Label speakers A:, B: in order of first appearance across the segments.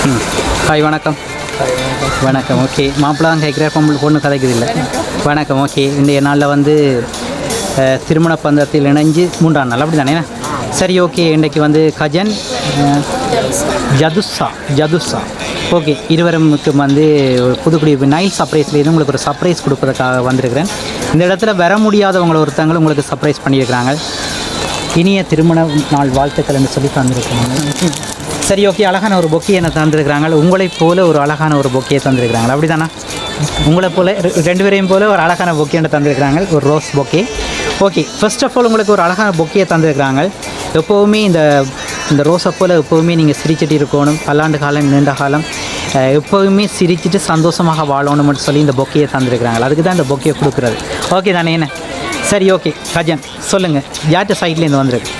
A: Hi வணக்கம். வணக்கம். Okay, மாப்பிள்ளை தான் கேட்குறேன், பொண்ணு கதைக்குது இல்லை. வணக்கம். ஓகே, இன்றைய நாளில் வந்து திருமண பந்தத்தில் இணைஞ்சு 3ஆம் நாள் அப்படி தானே? சரி, ஓகே. இன்றைக்கு வந்து கஜன் ஜதுஷா ஓகே, இருவருக்கும் வந்து புதுக்குடி நைல் சர்ப்ரைஸ்லேருந்து உங்களுக்கு ஒரு சர்ப்ரைஸ் கொடுப்பதற்காக வந்திருக்கிறேன். இந்த இடத்துல வர முடியாதவங்களை ஒருத்தங்களும் உங்களுக்கு சர்ப்ரைஸ் பண்ணியிருக்கிறாங்க. இனிய திருமண நாள் வாழ்த்துக்கள் என்று சொல்லி தந்திருக்கிறாங்க. சரி, ஓகே. அழகான ஒரு பொக்கையை என்ன தந்திருக்கிறாங்க. உங்களைப் போல ஒரு அழகான ஒரு பொக்கையை தந்திருக்கிறாங்க, அப்படி தானே? உங்களை போல் 2 பேரையும் போல் ஒரு அழகான பொக்கையை தந்திருக்கிறாங்க, ஒரு rose bouquet. Okay, first of all உங்களுக்கு ஒரு அழகான பொக்கையை தந்திருக்கிறாங்க. எப்போவுமே இந்த ரோஸை போல் எப்போவுமே நீங்கள் சிரிச்சிட்டு இருக்கணும், பல்லாண்டு காலம் நீண்ட காலம் எப்போவுமே சிரிச்சிட்டு சந்தோஷமாக வாழணும்னு சொல்லி இந்த பொக்கையை தந்திருக்கிறாங்க. அதுக்கு தான் இந்த பொக்கையை கொடுக்குறது. ஓகே தானே? என்ன சரி, ஓகே. கஜன் சொல்லுங்கள், யார்கிட்ட சைட்லேருந்து வந்திருக்கு?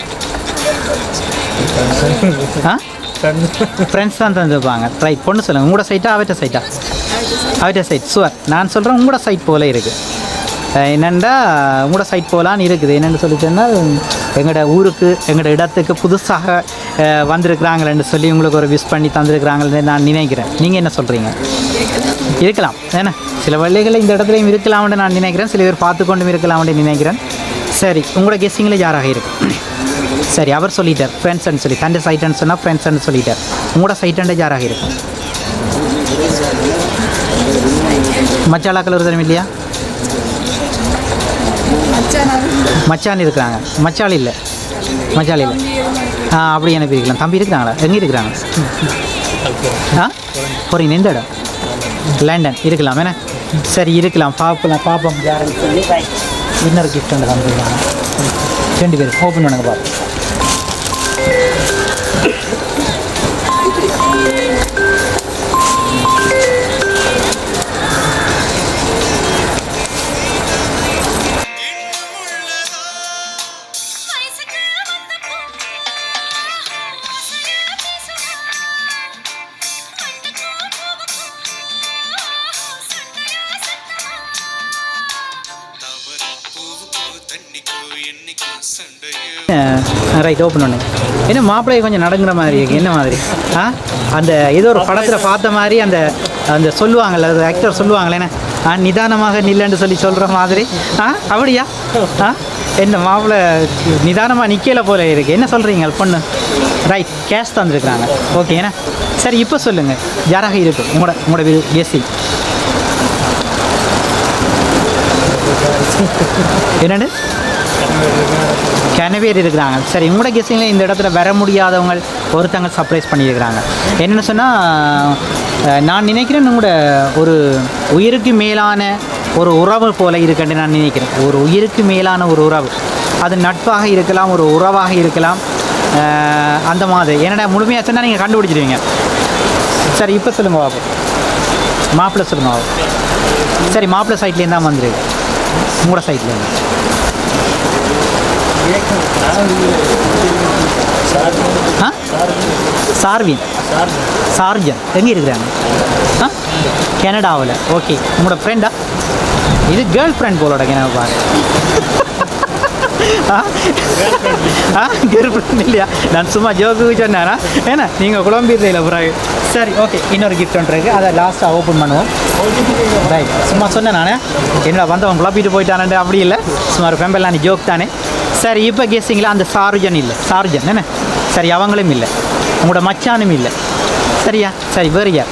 A: ஃப்ரெண்ட்ஸ் தான் தந்துருப்பாங்க. ரைட். பொண்ணு சொல்லுங்கள், உங்களோட சைட்டா அவட்ட சைட்டா? அவட்ட சைட். சுவர். நான் சொல்கிறேன் உங்களோட சைட் போல் இருக்குது. என்னென்னா உங்களோட சைட் போலான்னு இருக்குது. என்னென்னு சொல்லிட்டேன்னா, எங்களோட ஊருக்கு எங்களோட இடத்துக்கு புதுசாக வந்திருக்கிறாங்களேன்னு சொல்லி உங்களுக்கு ஒரு விஷ் பண்ணி தந்துருக்குறாங்களேன்னு நான் நினைக்கிறேன். நீங்கள் என்ன சொல்கிறீங்க? இருக்கலாம். ஏன்னா சில வழிகளில் இந்த இடத்துலையும் இருக்கலாம்னு நான் நினைக்கிறேன், சில பேர் பார்த்து கொண்டும் இருக்கலாம்னு நினைக்கிறேன். சரி, உங்களோட கெஸ்ஸிங்கில் யாராக இருக்கும்? சரி, அவர் சொல்லிட்டார் ஃப்ரெண்ட்ஸ்ன்னு சொல்லி. தண்டை சைட்டுன்னு சொன்னால் ஃப்ரெண்ட்ஸ்ன்னு சொல்லிட்டார். உங்களோட சைட்டண்டை யாராக இருக்கும்? மச்சாளாக்கள் ஒரு தரம் இல்லையா? மச்சான் இருக்கிறாங்க. மச்சாள் இல்லை. அப்படி எனக்கு இருக்கலாம். தம்பி இருக்கிறாங்களா? எங்கே இருக்கிறாங்க? போகிறீங்க எந்த இடம்? லண்டன். இருக்கலாம். ஏன்னா சரி, இருக்கலாம். பார்ப்போம் யாருன்னு சொல்லி. இன்னொரு கிஃப்ட் ஒன்று தந்துருக்காங்க. 2 பேர் ஓப்பன் பண்ணுங்க பார்ப்போம். ரைட், ஓப்பன் பண்ணு. என்ன மாப்பிள்ளையை கொஞ்சம் நடங்குற மாதிரி இருக்கு. என்ன மாதிரி? அந்த ஏதோ ஒரு படத்தில் பார்த்த மாதிரி அந்த சொல்லுவாங்கள்ல, அது ஆக்டர் சொல்லுவாங்களே, என்ன நிதானமாக நில்லன்னு சொல்லி சொல்கிற மாதிரி. அப்படியா? என்ன மாப்பிள்ளை நிதானமாக நிற்கல போல இருக்குது. என்ன சொல்கிறீங்க பொண்ணு? ரைட், கேஷ் தந்துருக்குறாங்க. ஓகே. ஏன்னா சரி, இப்போ சொல்லுங்கள் யாராக இருக்கும் உங்களோட கெஸ்ஸிங்? என்னென்னு பேர் இருக்கிறாங்க. சரி, உங்களோட கெஸ்ஸிங்கில் இந்த இடத்துல வர முடியாதவங்க ஒருத்தங்க சர்ப்ரைஸ் பண்ணியிருக்கிறாங்க. என்னென்னு சொன்னால், நான் நினைக்கிறேன் உங்களோட ஒரு உயிருக்கு மேலான ஒரு உறவு போல் இருக்குன்னு நான் நினைக்கிறேன். ஒரு உயிருக்கு மேலான ஒரு உறவு, அது நட்பாக இருக்கலாம், ஒரு உறவாக இருக்கலாம், அந்த மாதிரி. என்னடா முழுமையாக சொன்னால் நீங்கள் கண்டுபிடிச்சிடுவீங்க. சரி, இப்போ சொல்லுங்க பாப்போம். மாப்பிள்ளை சொல்லுங்க பாப்போம். சரி, மாப்பிள்ளை சைட்லேருந்து தான் வந்துருக்கு. உங்களோட சைட்லேருந்து சார்ஜன் எங்கே இருக்கிறாங்க? கனடாவில். ஓகே. உங்களோட ஃப்ரெண்டா? இது கேர்ள் ஃப்ரெண்ட் போலோட எனக்கு பாரு. கேர்ள் ஃப்ரெண்ட் இல்லையா? நான் சும்மா ஜோக்கு சொன்னேன்னா ஏன்னா நீங்கள் குழம்பிடுறீங்களா பிறகு. சரி, ஓகே. இன்னொரு கிஃப்ட் ஒன்று இருக்குது, அதை லாஸ்ட்டாக ஓப்பன் பண்ணுவோம். ரைட், சும்மா சொன்னேன் நான். என்னோட வந்தவன் குழப்பிட்டு போயிட்டானே, அப்படி இல்லை, சும்மா ஒரு பெம்பெல்லாம் நீ ஜோக் தானே. சரி, இப்போ கெஸ்ஸிங்கில் அந்த சார்ஜன் இல்லை. சார்ஜன் என்ன? சரி, அவங்களும் இல்லை. உங்களோட மச்சானும் இல்லை. சரியா? சரி, வேறு யார்?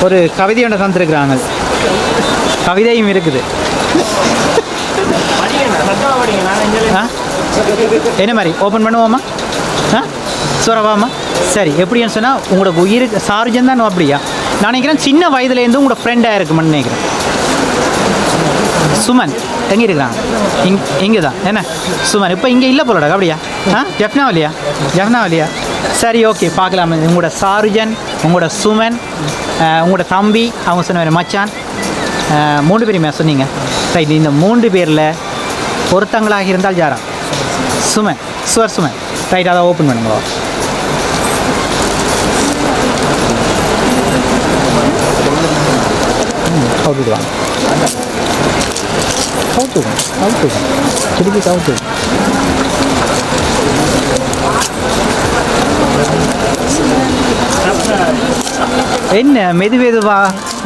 A: ஒரு கவிதை ஒன்று தந்துருக்குறாங்க. கவிதையும் இருக்குது. என்ன மாதிரி ஓப்பன் பண்ணுவோமா? சுரவாமா? சரி, எப்படின்னு சொன்னால் உங்களோட உயிருக்கு சார்ஜன் தான். அப்படியா? நான் நினைக்கிறேன் சின்ன வயதுலேருந்து உங்களோட ஃப்ரெண்டாக இருக்குமென்னு நினைக்கிறேன். சுமன் எங்கே இருக்கிறாங்க? இங்கே தான். என்ன சுமன் இப்போ இங்கே இல்லை போலடா. அப்படியா? ஜெஃப்னாவலியா? சரி, ஓகே. பார்க்கலாம். உங்களோட சார்ஜன், உங்களோட சுமன், உங்களோட தம்பி, அவங்க சொன்ன மச்சான், 3 பேருமே சொன்னீங்க. ரைட், இந்த 3 பேரில் ஒருத்தங்களாக இருந்தால் யாரா? சுமன். சுமன். ரைட், அதை ஓப்பன் பண்ணுங்களா. அவுட்டுடுவாங்க. திருப்பி அவுட்டு. என்ன மெதுவா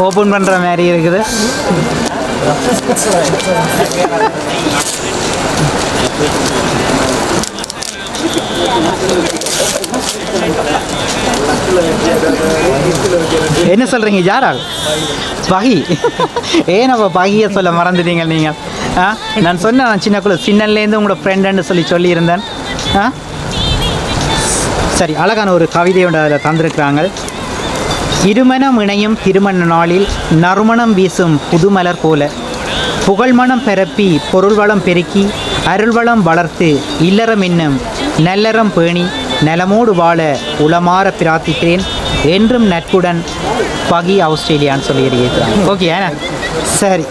A: ஓப்பன் பண்ணுற மாதிரி இருக்குது? என்ன சொல்கிறீங்க ஜாரால்? பகி ஏன்னப்பா பகியை சொல்ல மறந்துட்டீங்க நீங்கள்? நான் சொன்னேன் சின்னலேருந்து உங்களோட ஃப்ரெண்டுன்னு சொல்லியிருந்தேன். சரி, அழகான ஒரு கவிதையோட அதில் தந்திருக்கிறாங்க. இருமணம் இணையும் திருமண நாளில் நறுமணம் வீசும் புதுமலர் போல புகழ்மணம் பரப்பி பொருள்வளம் பெருக்கி அருள்வளம் வளர்த்து இல்லறம் என்னும் நல்லறம் பேணி நலமோடு வாழ உளமாற பிரார்த்திக்கிறேன் என்றும் நட்புடன் பகி ஆஸ்திரேலியான்னு சொல்லி இருக்கிறாங்க. ஓகே, சரி.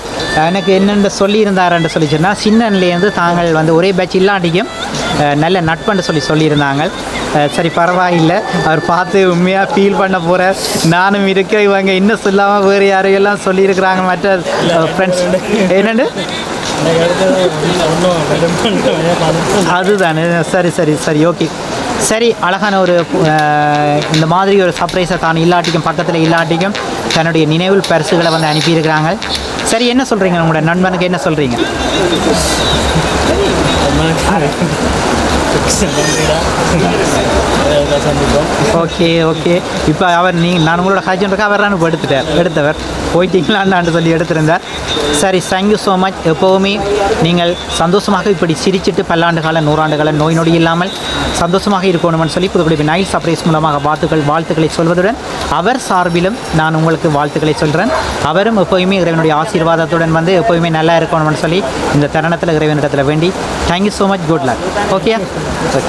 A: எனக்கு என்னென்னு சொல்லியிருந்தாருன்னு சொல்லி சொன்னால் சின்னன்லேருந்து தாங்கள் வந்து ஒரே பேட்ச் இல்லாட்டிக்கும் நல்ல நட்புன்னு சொல்லியிருந்தாங்க. சரி, பரவாயில்லை. அவர் பார்த்து உண்மையாக ஃபீல் பண்ண போகிற நானும் இருக்க இவங்க இன்னும் சொல்லாமல் வேறு யாரையெல்லாம் சொல்லியிருக்கிறாங்க மற்ற ஃப்ரெண்ட்ஸ். என்னென்னு அதுதானே. சரி சரி சரி, ஓகே. சரி, அழகான ஒரு இந்த மாதிரி ஒரு சர்ப்ரைஸை தான் இல்லாட்டிக்கும் பக்கத்தில் இல்லாட்டிக்கும் தன்னுடைய நினைவில் பரிசுகளை வந்து அனுப்பியிருக்கிறாங்க. சரி, என்ன சொல்கிறீங்க உங்களோட நண்பனுக்கு? என்ன சொல்கிறீங்க? Okay okay. இப்போ அவர் நான் உங்களோட ஹஜன்ருக்கு அவர் தான் எடுத்தவர் போயிட்டீங்களான்னு சொல்லி எடுத்திருந்தார். சரி, தேங்க்யூ ஸோ மச். எப்போவுமே நீங்கள் சந்தோஷமாக இப்படி சிரிச்சிட்டு பல்லாண்டு கால நூறாண்டு கால நோய் நொடி இல்லாமல் சந்தோஷமாக இருக்கணும்னு சொல்லி புதுக்குடி நைல் சர்ப்ரைஸ் மூலமாக வாழ்த்துக்களை சொல்வதுடன் அவர் சார்பிலும் நான் உங்களுக்கு வாழ்த்துக்களை சொல்கிறேன். அவரும் எப்போயுமே இறைவனுடைய ஆசீர்வாதத்துடன் வந்து எப்போயுமே நல்லா இருக்கணும்னு சொல்லி இந்த தருணத்தில் இறைவனிடத்தில் வேண்டி thank you so much. Good luck. Okay okay.